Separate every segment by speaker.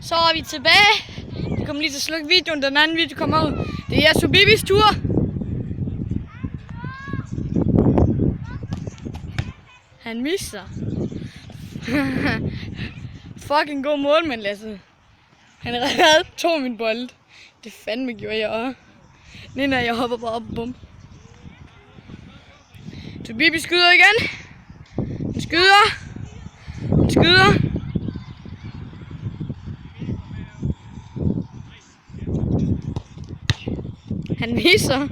Speaker 1: Så er vi tilbage. Vi kommer lige til at slukke videoen, den anden video kommer ud. Det er Subibis tur. Han misser. Fucking god målmand, Lasse. Han redde 2 min bold. Det fandme gjorde jeg også. Nina, jeg hopper bare op og bum. Subibi skyder igen. Han skyder. Han skyder. Han misser.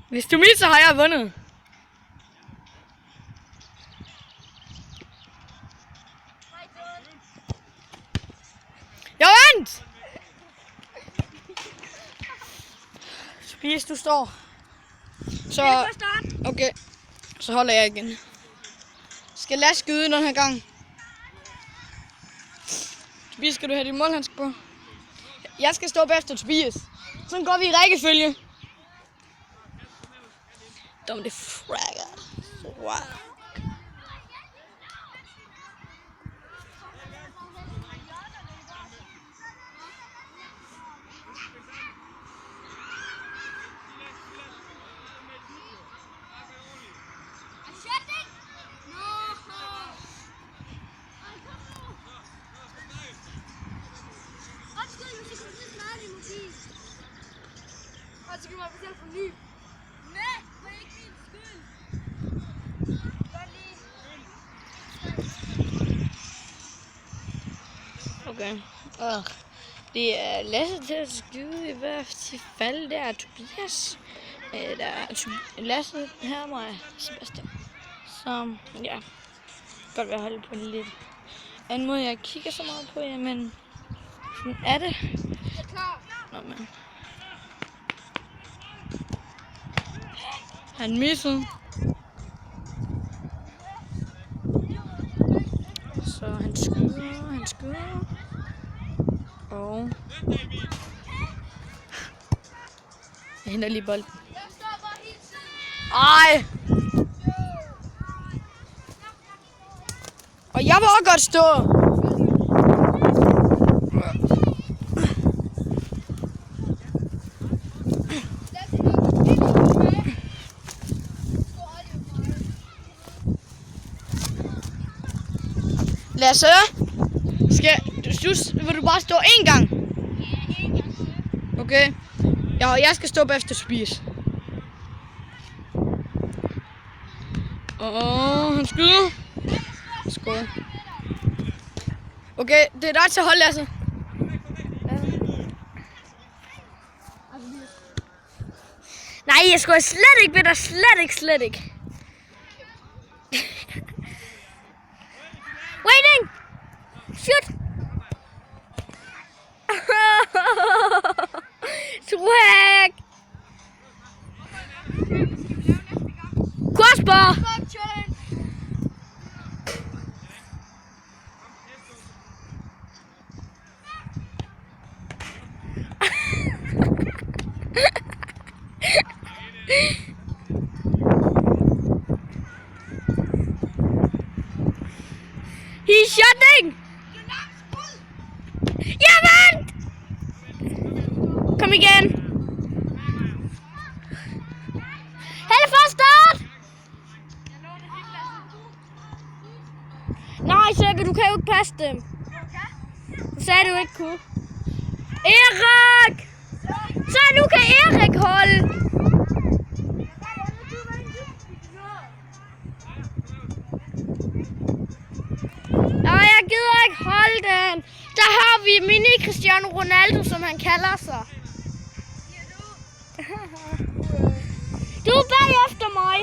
Speaker 1: Hvis du misser, har jeg vundet. Jeg vandt! Spis, du står. Så, okay. Så holder jeg igen. Skal Lasse skyde den her gang? Tobias, skal du have din målhandske på? Jeg skal stå bagefter Tobias. Sådan går vi i rækkefølge. Dom det fragger. Wow. Okay. Det er Lasse til at skyde i hvert fald. Det er Tobias. Der er Lasse her mig Sebastian. Så ja, godt være at holde på lidt anden måde. Jeg kigger så meget på jer, men sådan er det. Nå, men. Han missede. Så han skyder. Og jeg henter lige bolden. Ej! Og jeg vil også godt stå. Lasse, vil du bare stå én gang? Okay. Ja, jeg skal stå bagefter Tobias. Han skyder. Skål. Okay, det er dig til at holde, Lasse. Nej, jeg skulle slet ikke ved dig. Slet ikke. Waiting! Shoot! Swag! Crossbar! He's shooting! Jeg vandt! Kom igen! Held for start! Nej, Søkke, du kan jo ikke passe dem. Du sagde, du ikke kunne. Erik! Så nu kan Erik holde! Nej, jeg gider ikke holde den. Der har vi mini Cristiano Ronaldo, som han kalder sig. Du er bagefter mig.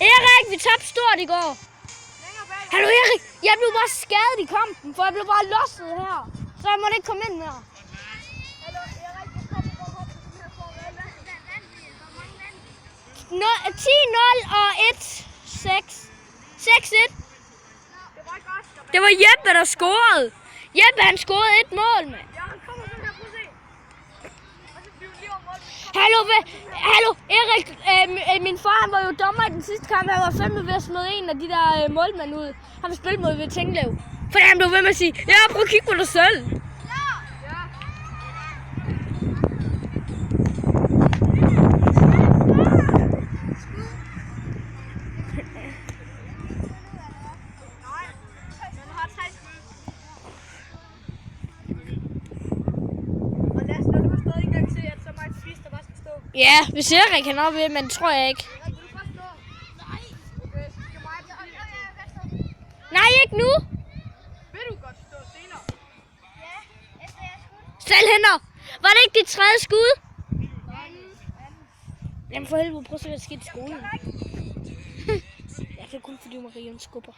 Speaker 1: Erik, vi tabte stort i går. Hallo Erik, jeg blev bare skadet i kampen, for jeg blev bare losset her. Så jeg måtte ikke komme ind mere. Hallo Erik, jeg kommer på hoppe på den her forhold. 10-0 og 1-6. 6-1. Det var Jeppe, der scorede. Jeppe, han scorede 1 mål, mand. Hallo, Erik. Min far han var jo dommer i den sidste kamp. Han var fandme ved at smide en af de der målmænd ud. Han vil spille mod ved Tinglev. Fordi han blev ved med at sige, ja, prøv at kigge på dig selv. Ja, hvis Erik kan op ved, men tror jeg ikke. Nej, ikke nu.
Speaker 2: Vil du godt stå senere?
Speaker 1: Selv hænder. Var det ikke dit tredje skud? Jamen for helvede, prøv at se, hvad der skete i skolen. Ja, det er kun fordi Marie skubber.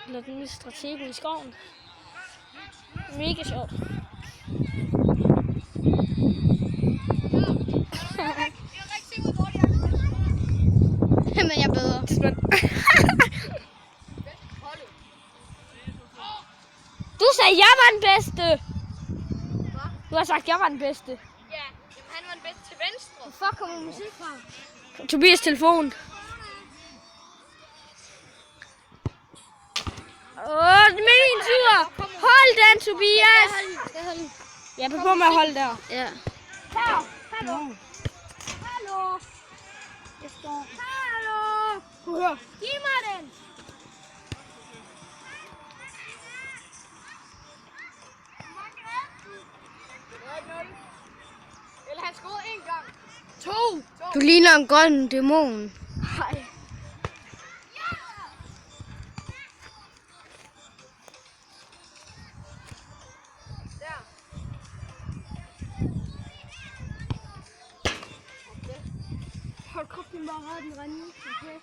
Speaker 1: Eller den lille stratego i skoven. Mega sjovt. Men jeg er bedre. Du sagde, jeg var den bedste. Du har sagt, jeg var den bedste.
Speaker 2: Ja, han var den bedste til venstre.
Speaker 1: Hvor fuck kommer musik fra? Tobias' telefon. Det er min tur. Hold den, Tobias. Jeg er på med at holde der. Ja.
Speaker 2: Her, hallo. Hallo. Jeg står. Hallo.
Speaker 1: Hør.
Speaker 2: Giv mig den. Eller han scorede en gang. To.
Speaker 1: Du ligner en grøn dæmon.
Speaker 2: Nej.
Speaker 1: Hold kopten bare ret den rende. Okay.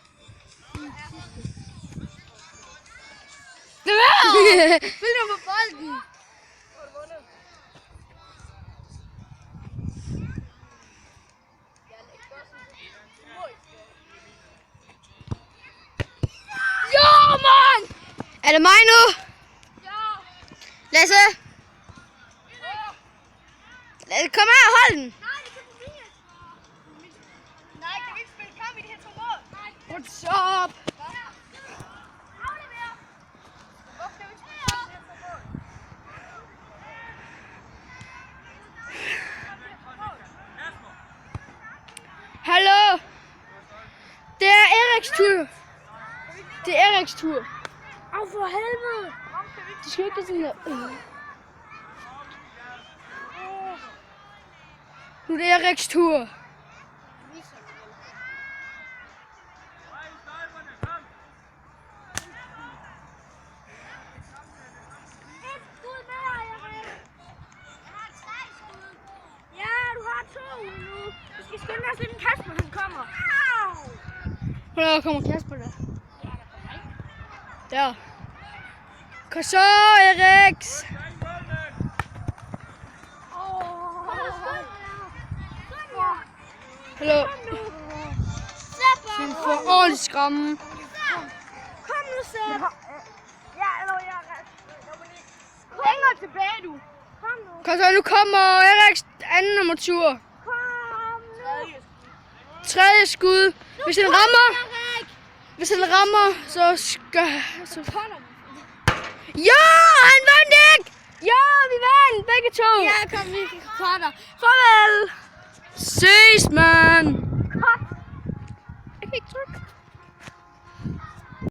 Speaker 2: Følg dig på bolden.
Speaker 1: Jo, man! Er det mig nu?
Speaker 2: Ja.
Speaker 1: Lasse? Kom her, hold den.
Speaker 2: Nej, det kan du ikke. Nej, kan vi ikke spille kamp i det her 2 mål? Nej.
Speaker 1: What's up?
Speaker 2: Aflever. Hvorfor skal vi ikke spille kamp i det her 2 mål?
Speaker 1: Hallo? Det er Eriks tur. Det er Eriks tur. Au, for helvede. Du skal ikke sådan her. Nu er det Eriks tur.
Speaker 2: Vi skal skynde os inden Kasper han kommer.
Speaker 1: Hvornår kommer Kasper der? Der. Kom så, Eriks. Hallo. Han får ordentligt skræmme.
Speaker 2: Kom nu, Sepp. Ja, hallo, jeg længere tilbage, du. Kom nu.
Speaker 1: Kom så, nu kommer Eriks anden nummer tur.
Speaker 2: Kom nu.
Speaker 1: Tredje skud. Hvis han rammer, så skal... Ja, han vandt ikke! Ja, vi vandt begge to.
Speaker 2: Ja, kom, vi cutter.
Speaker 1: Farvel. Ses, man.
Speaker 2: Cut.
Speaker 1: Jeg kan ikke trykke.